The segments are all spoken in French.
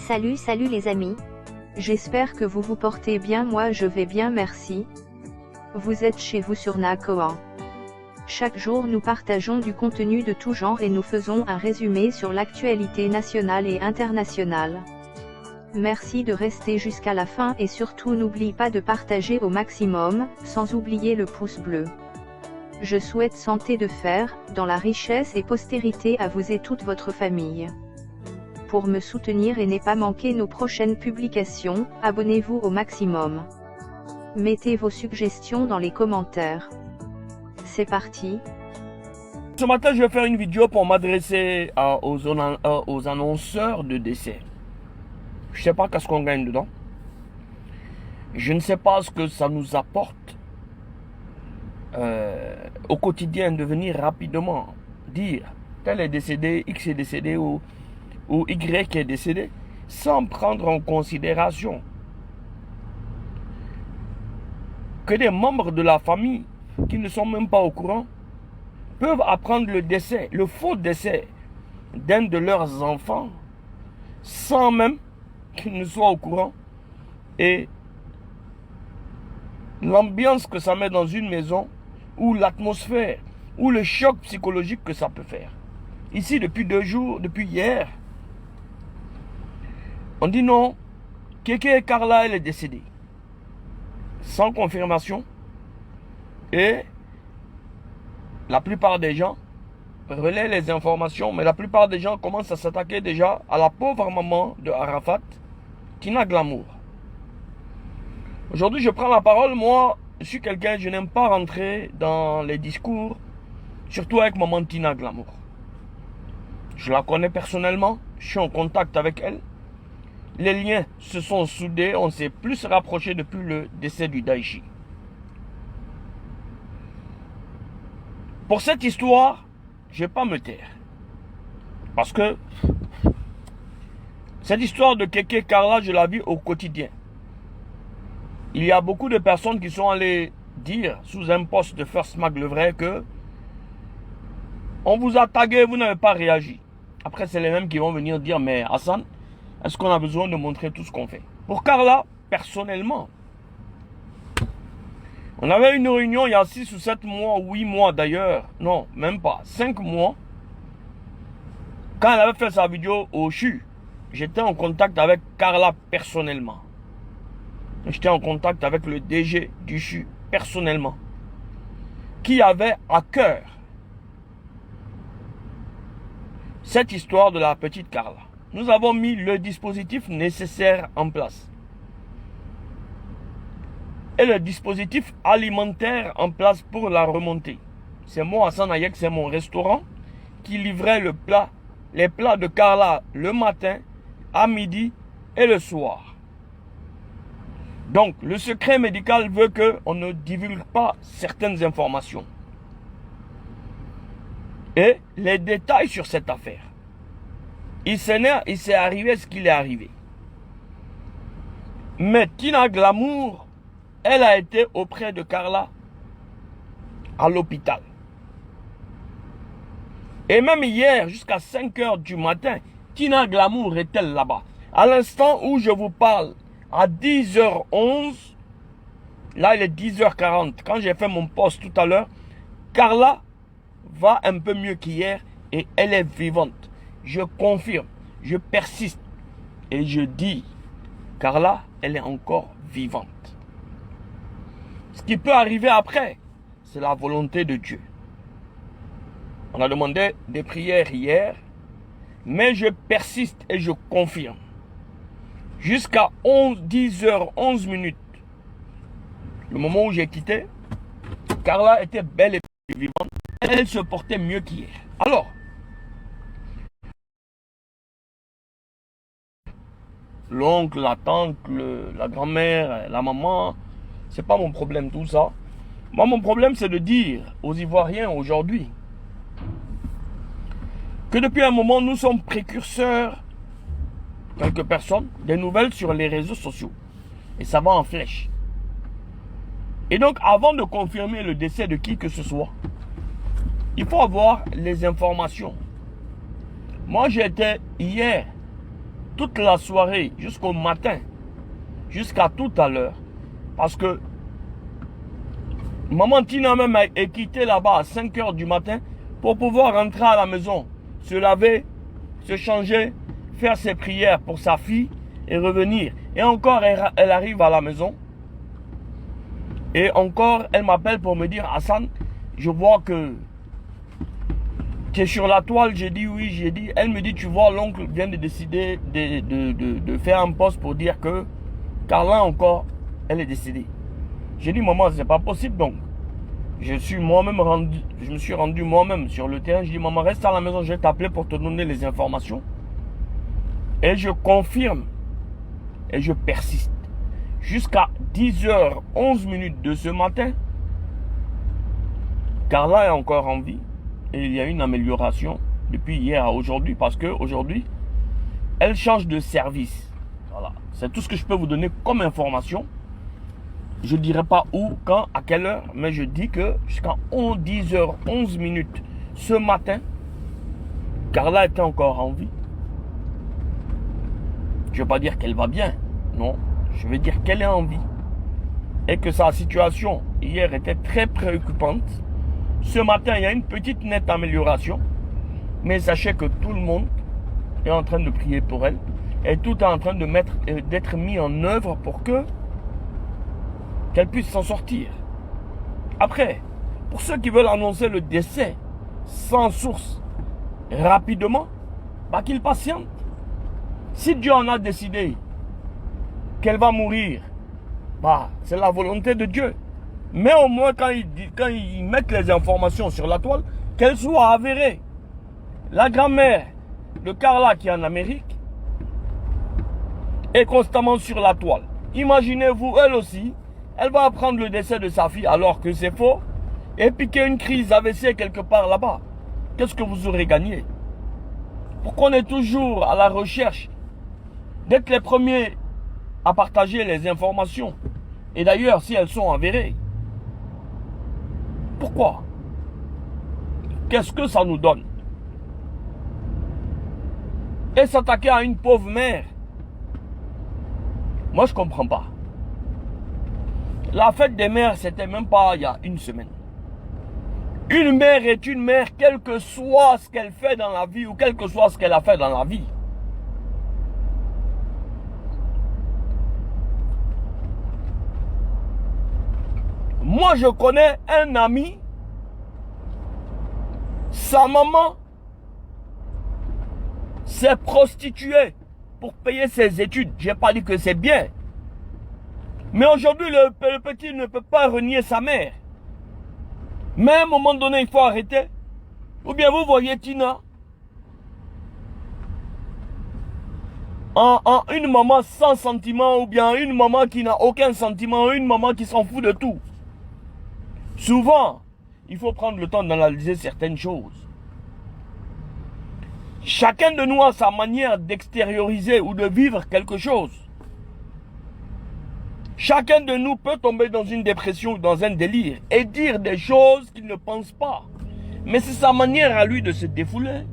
Salut les amis. J'espère que vous vous portez bien, moi je vais bien merci. Vous êtes chez vous sur Nakoa. Chaque jour nous partageons du contenu de tout genre et nous faisons un résumé sur l'actualité nationale et internationale. Merci de rester jusqu'à la fin et surtout n'oublie pas de partager au maximum, sans oublier le pouce bleu. Je souhaite santé de fer, dans la richesse et postérité à vous et toute votre famille. Pour me soutenir et ne pas manquer nos prochaines publications, abonnez-vous au maximum. Mettez vos suggestions dans les commentaires. C'est parti. Ce matin, je vais faire une vidéo pour m'adresser aux annonceurs de décès. Je ne sais pas qu'est-ce qu'on gagne dedans. Je ne sais pas ce que ça nous apporte au quotidien de venir rapidement dire tel est décédé, X est décédé ou Y est décédé, sans prendre en considération que des membres de la famille qui ne sont même pas au courant peuvent apprendre le décès, le faux décès d'un de leurs enfants sans même qu'ils ne soient au courant. Et l'ambiance que ça met dans une maison, ou l'atmosphère, ou le choc psychologique que ça peut faire. Ici, depuis 2 jours, depuis hier, on dit non, Kéké Carla, elle est décédée. Sans confirmation. Et la plupart des gens relaient les informations, mais la plupart des gens commencent à s'attaquer déjà à la pauvre maman de Arafat, Tina Glamour. Aujourd'hui, je prends la parole. Moi, je suis quelqu'un, je n'aime pas rentrer dans les discours, surtout avec maman Tina Glamour. Je la connais personnellement, je suis en contact avec elle. Les liens se sont soudés, on s'est plus rapprochés depuis le décès du Daichi. Pour cette histoire, je ne vais pas me taire. Parce que cette histoire de Kéké Carla, je la vis au quotidien. Il y a beaucoup de personnes qui sont allées dire sous un post de First Mag le vrai que on vous a tagué, vous n'avez pas réagi. Après, c'est les mêmes qui vont venir dire, mais Hassan, est-ce qu'on a besoin de montrer tout ce qu'on fait? Pour Carla, personnellement, on avait une réunion il y a 6 ou 7 mois, 8 mois d'ailleurs, non, même pas, 5 mois. Quand elle avait fait sa vidéo au CHU, j'étais en contact avec Carla personnellement. J'étais en contact avec le DG du CHU personnellement, qui avait à cœur cette histoire de la petite Carla. Nous avons mis le dispositif nécessaire en place. Et le dispositif alimentaire en place pour la remontée. C'est moi, Hassan Ayek, c'est mon restaurant qui livrait les plats de Carla le matin, à midi et le soir. Donc, le secret médical veut qu'on ne divulgue pas certaines informations. Et les détails sur cette affaire. Il s'est arrivé ce qu'il est arrivé. Mais Tina Glamour, elle a été auprès de Carla à l'hôpital. Et même hier, jusqu'à 5 h du matin, Tina Glamour était là-bas. À l'instant où je vous parle, à 10 h 11, là il est 10 h 40, quand j'ai fait mon post tout à l'heure, Carla va un peu mieux qu'hier et elle est vivante. Je confirme, je persiste et je dis, Carla, elle est encore vivante. Ce qui peut arriver après, c'est la volonté de Dieu. On a demandé des prières hier, mais je persiste et je confirme. Jusqu'à 10 h 11 minutes, le moment où j'ai quitté, Carla était belle et vivante. Elle se portait mieux qu'hier. Alors, l'oncle, la tante, la grand-mère, la maman, c'est pas mon problème tout ça. Moi, mon problème, c'est de dire aux Ivoiriens aujourd'hui que depuis un moment, nous sommes précurseurs, quelques personnes, des nouvelles sur les réseaux sociaux. Et ça va en flèche. Et donc, avant de confirmer le décès de qui que ce soit, il faut avoir les informations. Moi, j'étais hier toute la soirée, jusqu'au matin, jusqu'à tout à l'heure. Parce que maman Tina même est quittée là-bas à 5 h du matin pour pouvoir rentrer à la maison, se laver, se changer, faire ses prières pour sa fille et revenir. Et encore, elle arrive à la maison. Et encore, elle m'appelle pour me dire, Hassan, je vois que tu es sur la toile. J'ai dit oui, j'ai dit. Elle me dit, tu vois, l'oncle vient de décider de faire un post pour dire que Carla encore, elle est décédée. J'ai dit, maman, c'est pas possible donc. Je me suis rendu moi-même sur le terrain. Je dis, maman, reste à la maison, je vais t'appeler pour te donner les informations. Et je confirme. Et je persiste. Jusqu'à 10h11 de ce matin, Carla est encore en vie. Et il y a une amélioration depuis hier à aujourd'hui. Parce qu'aujourd'hui, elle change de service. Voilà. C'est tout ce que je peux vous donner comme information. Je ne dirai pas où, quand, à quelle heure. Mais je dis que jusqu'à 10h11 ce matin, Carla était encore en vie. Je ne vais pas dire qu'elle va bien. Non. Je vais dire qu'elle est en vie. Et que sa situation hier était très préoccupante. Ce matin, il y a une petite nette amélioration. Mais sachez que tout le monde est en train de prier pour elle. Et tout est en train d'être mis en œuvre pour qu'elle puisse s'en sortir. Après, pour ceux qui veulent annoncer le décès sans source rapidement, qu'ils patientent. Si Dieu en a décidé qu'elle va mourir, c'est la volonté de Dieu. Mais au moins quand ils mettent les informations sur la toile, qu'elles soient avérées. La grand-mère de Carla qui est en Amérique est constamment sur la toile. Imaginez-vous, elle aussi, elle va apprendre le décès de sa fille alors que c'est faux et piquer une crise AVC quelque part là-bas. Qu'est-ce que vous aurez gagné? Pourquoi on est toujours à la recherche d'être les premiers à partager les informations? Et d'ailleurs, si elles sont avérées, pourquoi? Qu'est-ce que ça nous donne? Et s'attaquer à une pauvre mère, moi je comprends pas. La fête des mères, c'était même pas il y a une semaine. Une mère est une mère, quel que soit ce qu'elle fait dans la vie ou quel que soit ce qu'elle a fait dans la vie. Moi, je connais un ami, sa maman s'est prostituée pour payer ses études. Je n'ai pas dit que c'est bien. Mais aujourd'hui, le petit ne peut pas renier sa mère. Mais à un moment donné, il faut arrêter. Ou bien vous voyez Tina en une maman sans sentiment, ou bien une maman qui n'a aucun sentiment, une maman qui s'en fout de tout. Souvent, il faut prendre le temps d'analyser certaines choses. Chacun de nous a sa manière d'extérioriser ou de vivre quelque chose. Chacun de nous peut tomber dans une dépression ou dans un délire et dire des choses qu'il ne pense pas. Mais c'est sa manière à lui de se défouler.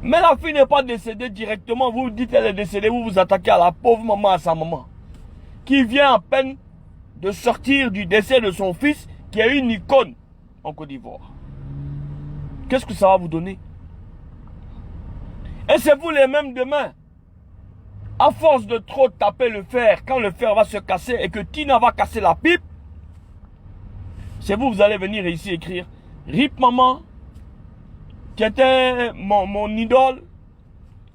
Mais la fille n'est pas décédée directement. Vous dites qu'elle est décédée, vous vous attaquez à la pauvre maman, à sa maman, qui vient à peine de sortir du décès de son fils, qui est une icône en Côte d'Ivoire. Qu'est-ce que ça va vous donner? Et c'est vous les mêmes demain. À force de trop taper le fer, quand le fer va se casser et que Tina va casser la pipe, c'est vous allez venir ici écrire « RIP maman, tu étais mon idole,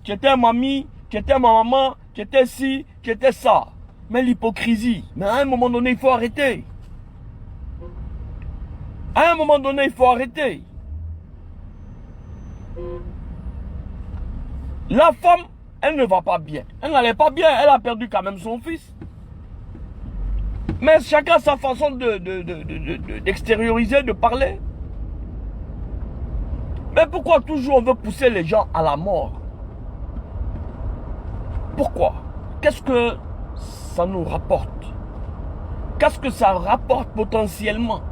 tu étais mamie, tu étais ma maman, tu étais ci, tu étais ça. » Mais l'hypocrisie, mais à un moment donné, il faut arrêter. À un moment donné, il faut arrêter. La femme, elle ne va pas bien. Elle n'allait pas bien, elle a perdu quand même son fils. Mais chacun a sa façon d'extérioriser, de parler. Mais pourquoi toujours on veut pousser les gens à la mort? Pourquoi? Qu'est-ce que ça nous rapporte? Qu'est-ce que ça rapporte potentiellement?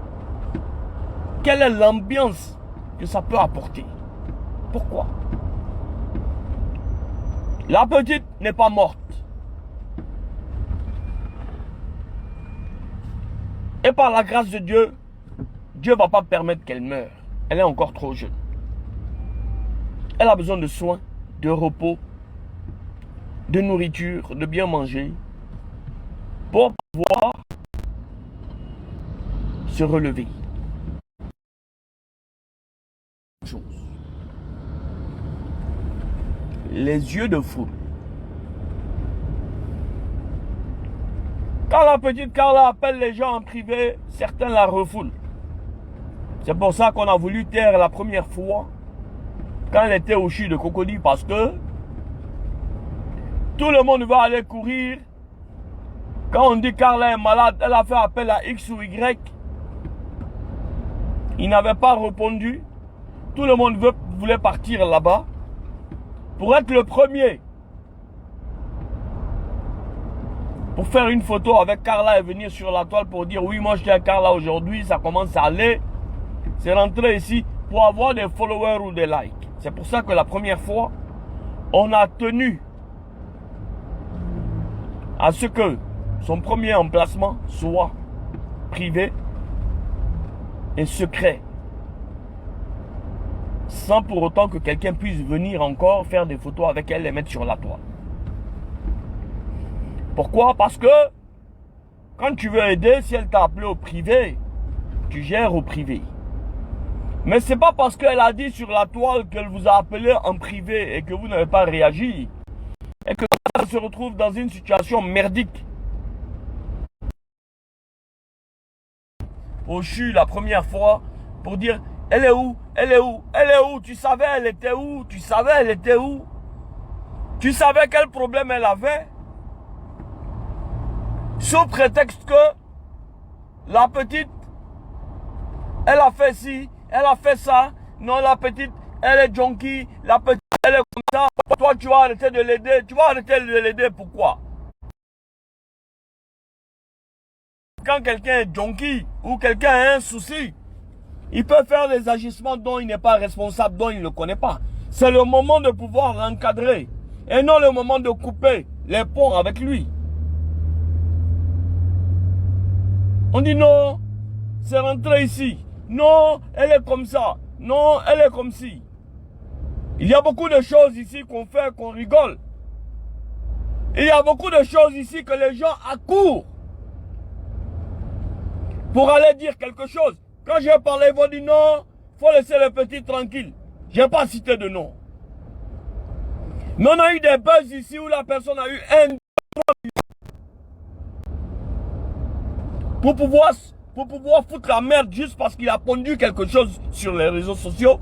Quelle est l'ambiance que ça peut apporter? Pourquoi? La petite n'est pas morte. Et par la grâce de Dieu, Dieu ne va pas permettre qu'elle meure. Elle est encore trop jeune. Elle a besoin de soins, de repos, de nourriture, de bien manger, pour pouvoir se relever. Les yeux de foule. Quand la petite Carla appelle les gens en privé, certains la refoulent. C'est pour ça qu'on a voulu taire la première fois quand elle était au CHU de Cocody, parce que tout le monde va aller courir. Quand on dit Carla est malade, elle a fait appel à X ou Y. Il n'avait pas répondu. Tout le monde voulait partir là-bas pour être le premier. Pour faire une photo avec Carla et venir sur la toile pour dire oui, moi je suis à Carla aujourd'hui, ça commence à aller. C'est rentrer ici pour avoir des followers ou des likes. C'est pour ça que la première fois, on a tenu à ce que son premier emplacement soit privé et secret. Sans pour autant que quelqu'un puisse venir encore faire des photos avec elle et les mettre sur la toile. Pourquoi? Parce que quand tu veux aider, si elle t'a appelé au privé, tu gères au privé. Mais c'est pas parce qu'elle a dit sur la toile qu'elle vous a appelé en privé et que vous n'avez pas réagi et que elle se retrouve dans une situation merdique. Au CHU la première fois pour dire elle est où? Elle est où? Elle est où? Tu savais elle était où? Tu savais elle était où? Tu savais quel problème elle avait? Sous prétexte que la petite, elle a fait ci, elle a fait ça. Non, la petite, elle est junkie. La petite, elle est comme ça. Toi, tu vas arrêter de l'aider. Tu vas arrêter de l'aider. Pourquoi? Quand quelqu'un est junkie ou quelqu'un a un souci, il peut faire des agissements dont il n'est pas responsable, dont il ne connaît pas. C'est le moment de pouvoir l'encadrer et non le moment de couper les ponts avec lui. On dit non, c'est rentré ici. Non, elle est comme ça. Non, elle est comme ci. Il y a beaucoup de choses ici qu'on fait, qu'on rigole. Il y a beaucoup de choses ici que les gens accourent pour aller dire quelque chose. Quand j'ai parlé, ils vont dire non, il faut laisser le petit tranquille. Je n'ai pas cité de nom. Mais on a eu des buzz ici où la personne a eu un pour pouvoir foutre la merde juste parce qu'il a pondu quelque chose sur les réseaux sociaux.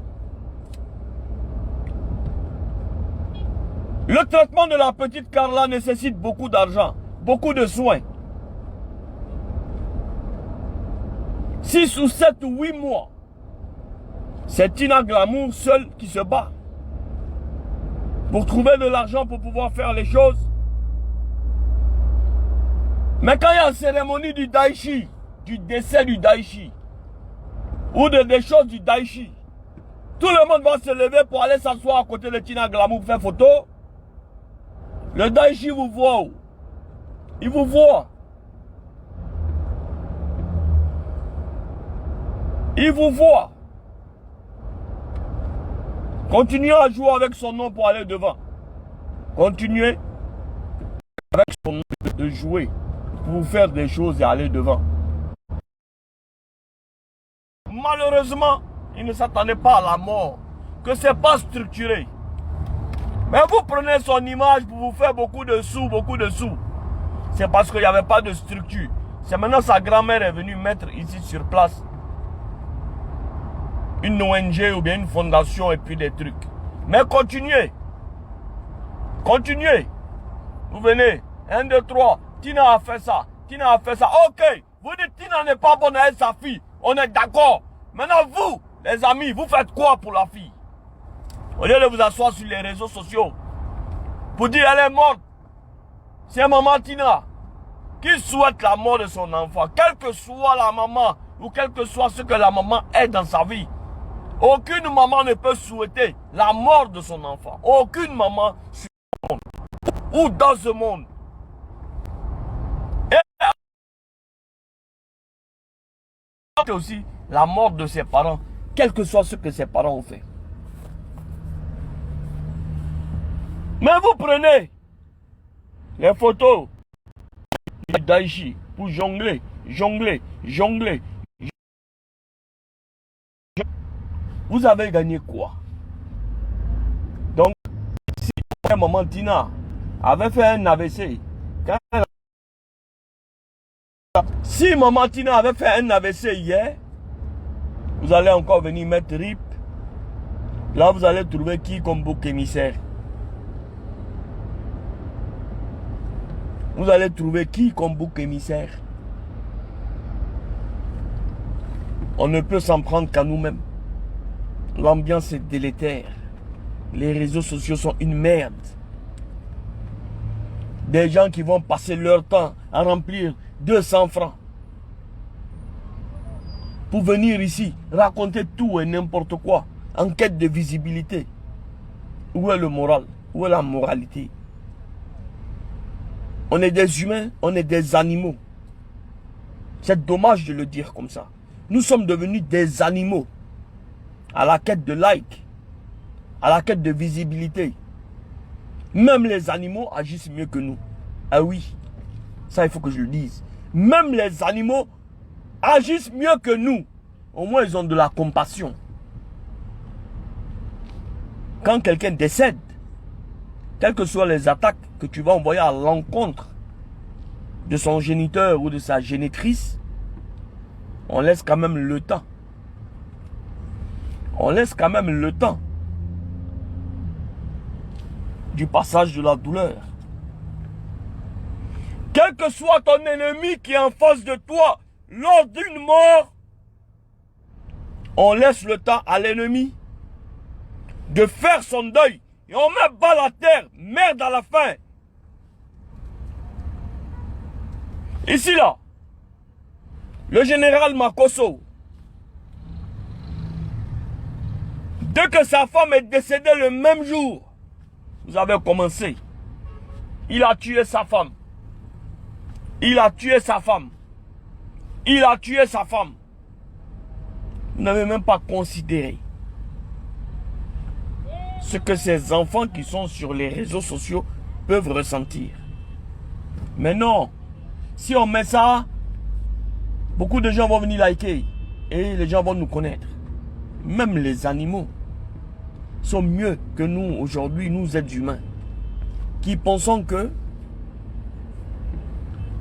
Le traitement de la petite Carla nécessite beaucoup d'argent, beaucoup de soins. 6 ou 7 ou 8 mois. C'est Tina Glamour seule qui se bat pour trouver de l'argent pour pouvoir faire les choses. Mais quand il y a la cérémonie du Daichi, du décès du Daichi, ou des choses du Daichi, tout le monde va se lever pour aller s'asseoir à côté de Tina Glamour pour faire photo. Le Daichi vous voit. Il vous voit. Il vous voit. Continuez à jouer avec son nom pour aller devant. Continuez avec son nom de jouer pour faire des choses et aller devant. Malheureusement, il ne s'attendait pas à la mort, que c'est pas structuré. Mais vous prenez son image pour vous faire beaucoup de sous, C'est parce qu'il n'y avait pas de structure. C'est maintenant sa grand-mère est venue mettre ici sur place une ONG ou bien une fondation et puis des trucs. Mais continuez. Continuez. Vous venez. 1, 2, 3. Tina a fait ça. Tina a fait ça. Ok. Vous dites Tina n'est pas bonne avec sa fille. On est d'accord. Maintenant vous, les amis, vous faites quoi pour la fille? Au lieu de vous asseoir sur les réseaux sociaux pour dire elle est morte. C'est maman Tina qui souhaite la mort de son enfant. Quelle que soit la maman ou quel que soit ce que la maman est dans sa vie. Aucune maman ne peut souhaiter la mort de son enfant. Aucune maman sur le monde. ou dans ce monde. Et aussi la mort de ses parents, quel que soit ce que ses parents ont fait. Mais vous prenez les photos de Daichi pour jongler. Vous avez gagné quoi? Donc, si maman Tina avait fait un AVC, si maman Tina avait fait un AVC hier, vous allez encore venir mettre RIP. Là, vous allez trouver qui comme bouc émissaire? Vous allez trouver qui comme bouc émissaire? On ne peut s'en prendre qu'à nous-mêmes. L'ambiance est délétère. Les réseaux sociaux sont une merde. Des gens qui vont passer leur temps à remplir 200 francs pour venir ici raconter tout et n'importe quoi en quête de visibilité. Où est le moral? Où est la moralité? On est des humains, on est des animaux. C'est dommage de le dire comme ça. Nous sommes devenus des animaux à la quête de like, à la quête de visibilité. Même les animaux agissent mieux que nous. Ah oui, ça il faut que je le dise. Même les animaux agissent mieux que nous. Au moins ils ont de la compassion. Quand quelqu'un décède, quelles que soient les attaques que tu vas envoyer à l'encontre de son géniteur ou de sa génitrice, on laisse quand même le temps. On laisse quand même le temps du passage de la douleur. Quel que soit ton ennemi qui est en face de toi, lors d'une mort, on laisse le temps à l'ennemi de faire son deuil. Et on met bas la terre, merde à la fin. Ici là, le général Makosso, dès que sa femme est décédée le même jour, vous avez commencé. Il a tué sa femme. Il a tué sa femme. Il a tué sa femme. Vous n'avez même pas considéré ce que ces enfants qui sont sur les réseaux sociaux peuvent ressentir. Mais non, si on met ça, beaucoup de gens vont venir liker et les gens vont nous connaître. Même les animaux sont mieux que nous aujourd'hui, nous êtres humains, qui pensons que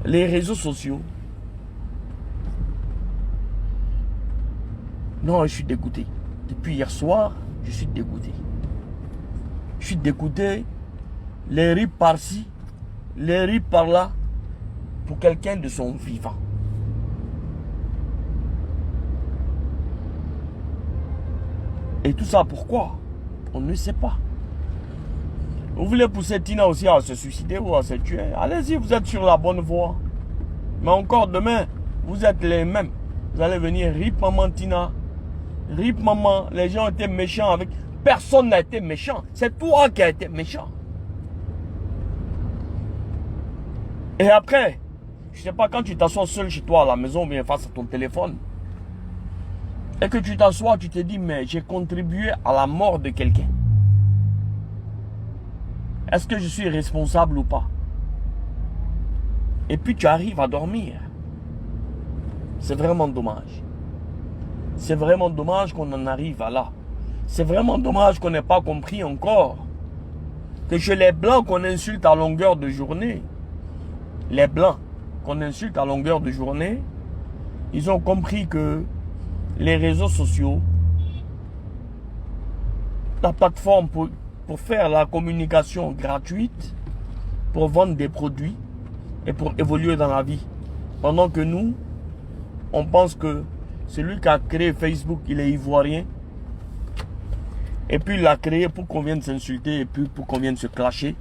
les réseaux sociaux... Non, je suis dégoûté. Depuis hier soir, je suis dégoûté. Je suis dégoûté. Les rips par-ci, les rips par-là, pour quelqu'un de son vivant. Et tout ça pourquoi? On ne sait pas. Vous voulez pousser Tina aussi à se suicider ou à se tuer? Allez-y, vous êtes sur la bonne voie. Mais encore demain, vous êtes les mêmes. Vous allez venir rip maman Tina. Rip maman, les gens étaient méchants avec... Personne n'a été méchant. C'est toi qui as été méchant. Et après, je sais pas, quand tu t'assois seul chez toi à la maison, bien face à ton téléphone, et que tu t'assois, tu te dis, mais j'ai contribué à la mort de quelqu'un. Est-ce que je suis responsable ou pas? Et puis tu arrives à dormir. C'est vraiment dommage. C'est vraiment dommage qu'on en arrive à là. C'est vraiment dommage qu'on n'ait pas compris encore que chez les blancs qu'on insulte à longueur de journée, les blancs qu'on insulte à longueur de journée, ils ont compris que les réseaux sociaux, la plateforme pour faire la communication gratuite, pour vendre des produits et pour évoluer dans la vie. Pendant que nous, on pense que celui qui a créé Facebook, il est ivoirien. Et puis il l'a créé pour qu'on vienne s'insulter et puis pour qu'on vienne se clasher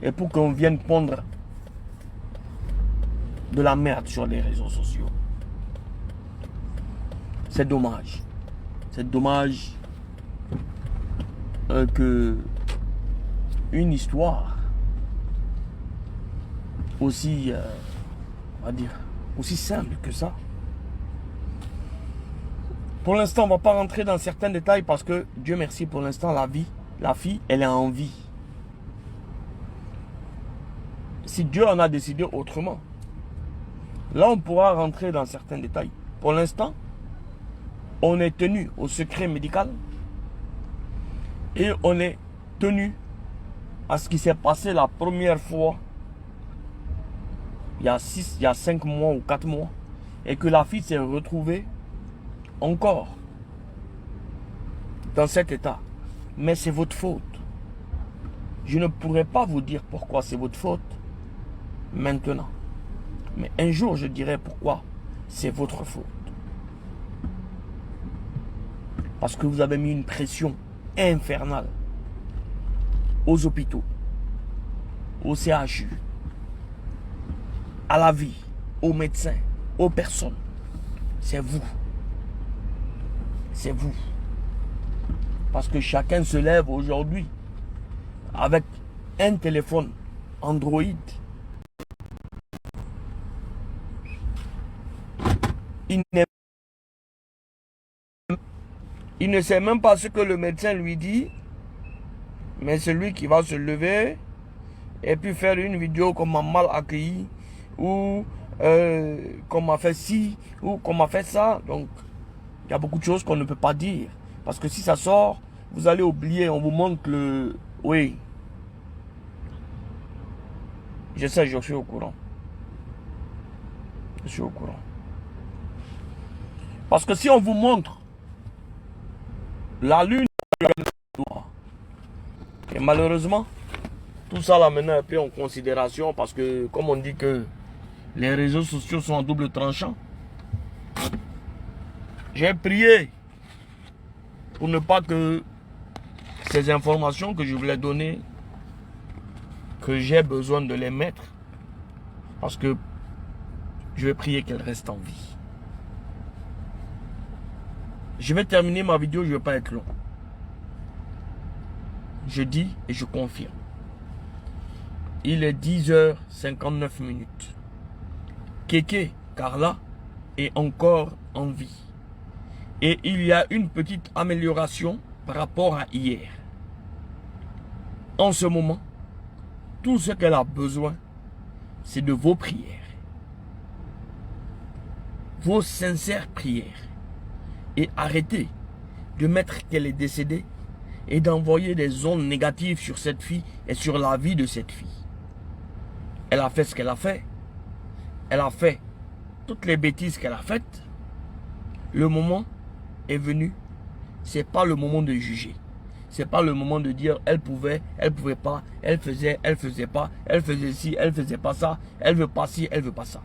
et pour qu'on vienne pondre de la merde sur les réseaux sociaux. C'est dommage. C'est dommage que une histoire aussi, on va dire, aussi simple que ça. Pour l'instant, on ne va pas rentrer dans certains détails parce que, Dieu merci, pour l'instant, la fille, elle est en vie. Si Dieu en a décidé autrement, là, on pourra rentrer dans certains détails. Pour l'instant, on est tenu au secret médical et on est tenu à ce qui s'est passé la première fois il y a 5 mois ou 4 mois et que la fille s'est retrouvée encore dans cet état. Mais c'est votre faute. Je ne pourrais pas vous dire pourquoi c'est votre faute maintenant. Mais un jour, je dirai pourquoi c'est votre faute. Parce que vous avez mis une pression infernale aux hôpitaux, au CHU, à la vie, aux médecins, aux personnes. C'est vous. C'est vous. Parce que chacun se lève aujourd'hui avec un téléphone Android. Il ne sait même pas ce que le médecin lui dit, mais c'est lui qui va se lever et puis faire une vidéo qu'on m'a mal accueilli ou qu'on m'a fait ci ou qu'on m'a fait ça. Donc, il y a beaucoup de choses qu'on ne peut pas dire. Parce que si ça sort, vous allez oublier, on vous montre le... Oui. Je sais, je suis au courant. Je suis au courant. Parce que si on vous montre la lune, et malheureusement, tout ça là maintenant est pris en considération parce que, comme on dit que les réseaux sociaux sont en double tranchant, j'ai prié pour ne pas que ces informations que je voulais donner, que j'ai besoin de les mettre, parce que je vais prier qu'elles restent en vie. Je vais terminer ma vidéo, je ne vais pas être long. Je dis et je confirme. Il est 10h59. Kéké Carla est encore en vie. Et il y a une petite amélioration par rapport à hier. En ce moment, tout ce qu'elle a besoin, c'est de vos prières. Vos sincères prières. Et arrêtez de mettre qu'elle est décédée et d'envoyer des ondes négatives sur cette fille et sur la vie de cette fille. Elle a fait ce qu'elle a fait. Elle a fait toutes les bêtises qu'elle a faites. Le moment est venu. C'est pas le moment de juger. C'est pas le moment de dire elle pouvait pas, elle faisait pas, elle faisait ci, elle faisait pas ça, elle veut pas ci, elle veut pas ça.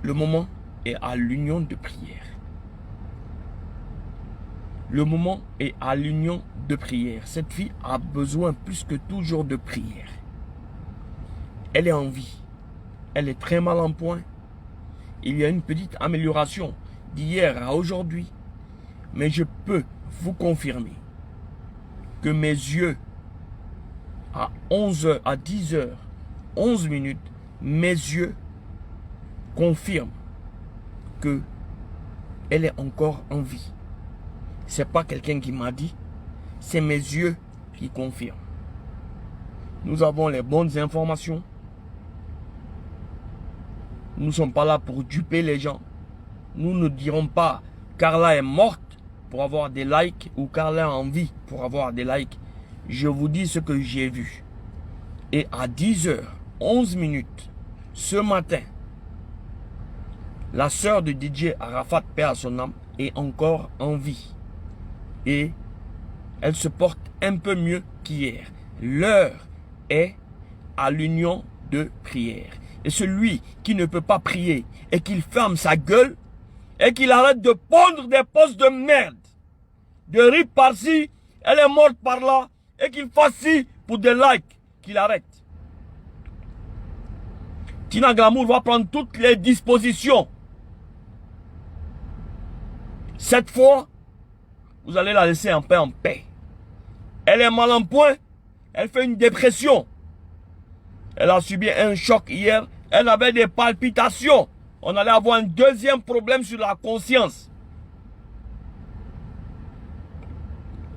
Le moment est à l'union de prière. Le moment est à l'union de prière. Cette fille a besoin plus que toujours de prière. Elle est en vie. Elle est très mal en point. Il y a une petite amélioration d'hier à aujourd'hui. Mais je peux vous confirmer que mes yeux, à 11h, à 10h, 11 minutes, mes yeux confirment que elle est encore en vie. C'est pas quelqu'un qui m'a dit, c'est mes yeux qui confirment. Nous avons les bonnes informations. Nous ne sommes pas là pour duper les gens. Nous ne dirons pas Carla est morte pour avoir des likes ou Carla est en vie pour avoir des likes. Je vous dis ce que j'ai vu. Et à 10h11 ce matin, la sœur de DJ Arafat, paix à son âme, est encore en vie. Et elle se porte un peu mieux qu'hier. L'heure est à l'union de prière. Et celui qui ne peut pas prier et qu'il ferme sa gueule et qu'il arrête de pondre des postes de merde, de rip par-ci, elle est morte par-là, et qu'il fasse ci pour des likes, qu'il arrête. Tina Glamour va prendre toutes les dispositions. Cette fois, vous allez la laisser en paix, Elle est mal en point. Elle fait une dépression. Elle a subi un choc hier. Elle avait des palpitations. On allait avoir un deuxième problème sur la conscience.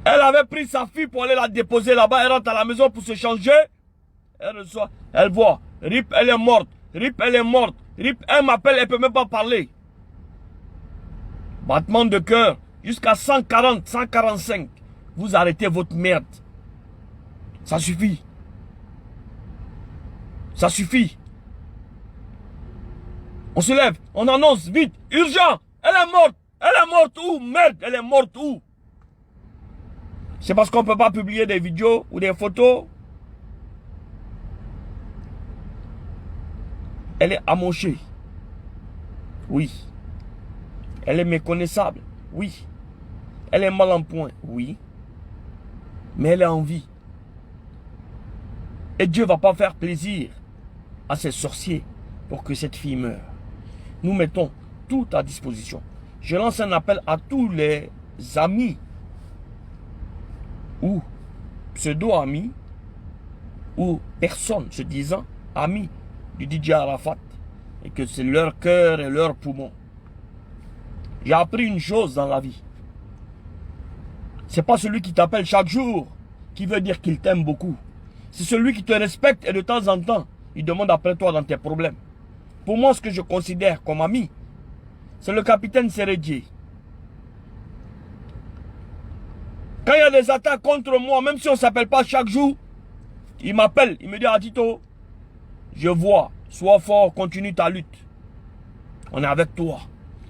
Elle avait pris sa fille pour aller la déposer là-bas. Elle rentre à la maison pour se changer. Elle reçoit. Elle voit. Rip, elle est morte. Rip, elle est morte. Rip, elle m'appelle, elle ne peut même pas parler. Battement de cœur. Jusqu'à 140, 145. Vous arrêtez votre merde. Ça suffit. Ça suffit. On se lève, on annonce vite, urgent. Elle est morte. Elle est morte où? Merde, elle est morte où? C'est parce qu'on ne peut pas publier des vidéos ou des photos. Elle est amochée. Oui. Elle est méconnaissable. Oui. Elle est mal en point. Oui. Mais elle est en vie. Et Dieu ne va pas faire plaisir à ces sorciers pour que cette fille meure. Nous mettons tout à disposition. Je lance un appel à tous les amis ou pseudo-amis ou personnes se disant amis du DJ Arafat et que c'est leur cœur et leur poumon. J'ai appris une chose dans la vie. C'est pas celui qui t'appelle chaque jour qui veut dire qu'il t'aime beaucoup. C'est celui qui te respecte et de temps en temps, il demande après toi dans tes problèmes. Pour moi, ce que je considère comme ami, c'est le capitaine Sérédier. Quand il y a des attaques contre moi, même si on ne s'appelle pas chaque jour, il m'appelle, il me dit, Atito, je vois, sois fort, continue ta lutte. On est avec toi.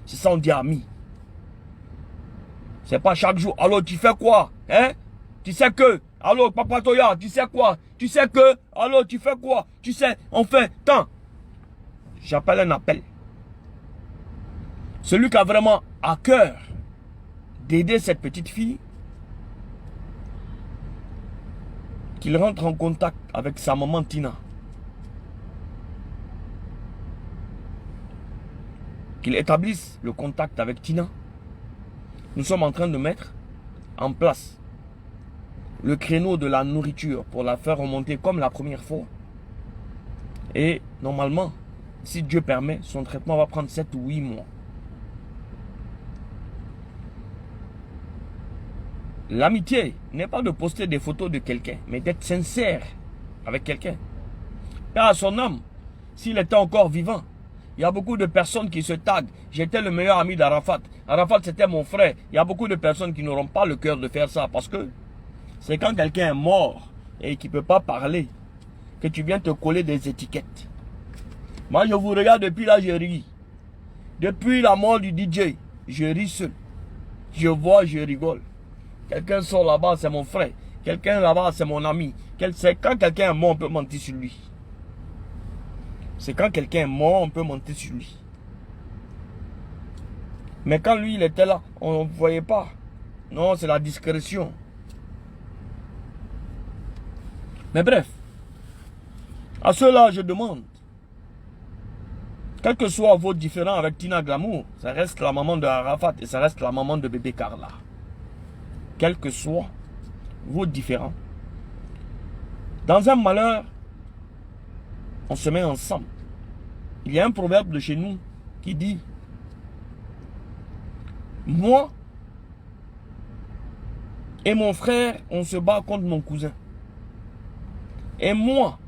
C'est ça on dit ami. C'est pas chaque jour, allô, tu fais quoi? Hein? Tu sais que, allô, Papa Toya, tu sais quoi? Tu sais que, allô, tu fais quoi? Tu sais, on fait tant. J'appelle un appel. Celui qui a vraiment à cœur d'aider cette petite fille, qu'il rentre en contact avec sa maman Tina. Qu'il établisse le contact avec Tina. Nous sommes en train de mettre en place le créneau de la nourriture pour la faire remonter comme la première fois. Et normalement, si Dieu permet, son traitement va prendre 7 ou 8 mois. L'amitié n'est pas de poster des photos de quelqu'un, mais d'être sincère avec quelqu'un. Et à son âme, s'il était encore vivant, il y a beaucoup de personnes qui se taguent. J'étais le meilleur ami d'Arafat. Arafat, c'était mon frère. Il y a beaucoup de personnes qui n'auront pas le cœur de faire ça parce que c'est quand quelqu'un est mort et qui ne peut pas parler que tu viens te coller des étiquettes. Moi, je vous regarde depuis là, je ris. Depuis la mort du DJ, je ris seul. Je vois, je rigole. Quelqu'un sort là-bas, c'est mon frère. Quelqu'un là-bas, c'est mon ami. C'est quand quelqu'un est mort, on peut mentir sur lui. C'est quand quelqu'un est mort, on peut mentir sur lui. Mais quand lui, il était là, on ne voyait pas. Non, c'est la discrétion. Mais bref, à ceux-là, je demande, quel que soit vos différends avec Tina Glamour, ça reste la maman de Arafat et ça reste la maman de bébé Carla. Quel que soit vos différends, dans un malheur, on se met ensemble. Il y a un proverbe de chez nous qui dit, moi et mon frère, on se bat contre mon cousin. Et moi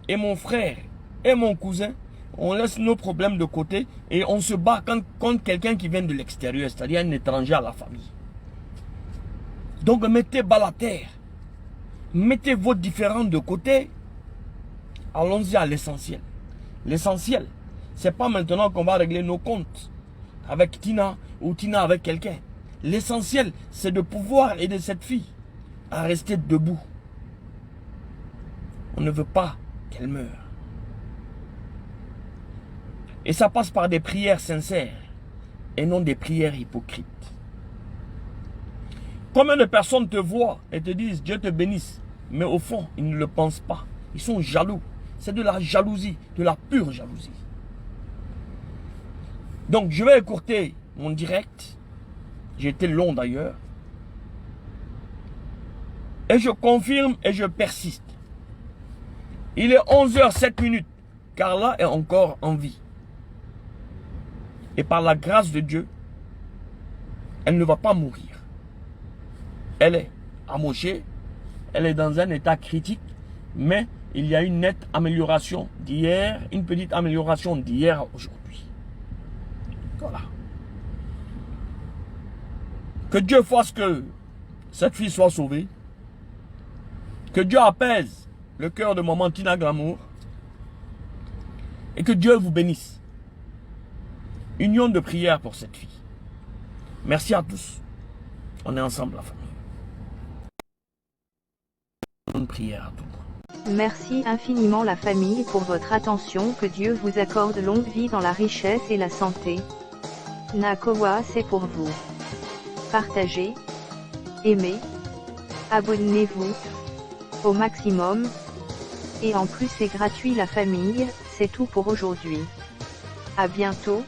et mon frère et mon cousin, on laisse nos problèmes de côté et on se bat contre quelqu'un qui vient de l'extérieur, c'est-à-dire un étranger à la famille. Donc mettez bas la terre. Mettez vos différends de côté. Allons-y à l'essentiel. L'essentiel, c'est pas maintenant qu'on va régler nos comptes avec Tina ou Tina avec quelqu'un. L'essentiel, c'est de pouvoir aider cette fille à rester debout. On ne veut pas qu'elle meure. Et ça passe par des prières sincères et non des prières hypocrites. Combien de personnes te voient et te disent Dieu te bénisse, mais au fond, ils ne le pensent pas. Ils sont jaloux. C'est de la jalousie, de la pure jalousie. Donc, je vais écourter mon direct. J'ai été long d'ailleurs. Et je confirme et je persiste. Il est 11h07. Carla est encore en vie. Et par la grâce de Dieu, elle ne va pas mourir. Elle est amochée, elle est dans un état critique, mais il y a une nette amélioration d'hier, une petite amélioration d'hier à aujourd'hui. Voilà. Que Dieu fasse que cette fille soit sauvée. Que Dieu apaise le cœur de maman Tina Glamour. Et que Dieu vous bénisse. Union de prière pour cette fille. Merci à tous. On est ensemble, la famille. Une prière à tout le monde. Merci infiniment la famille pour votre attention. Que Dieu vous accorde longue vie dans la richesse et la santé. Nakoa, c'est pour vous. Partagez, aimez, abonnez-vous au maximum. Et en plus c'est gratuit la famille, c'est tout pour aujourd'hui. À bientôt.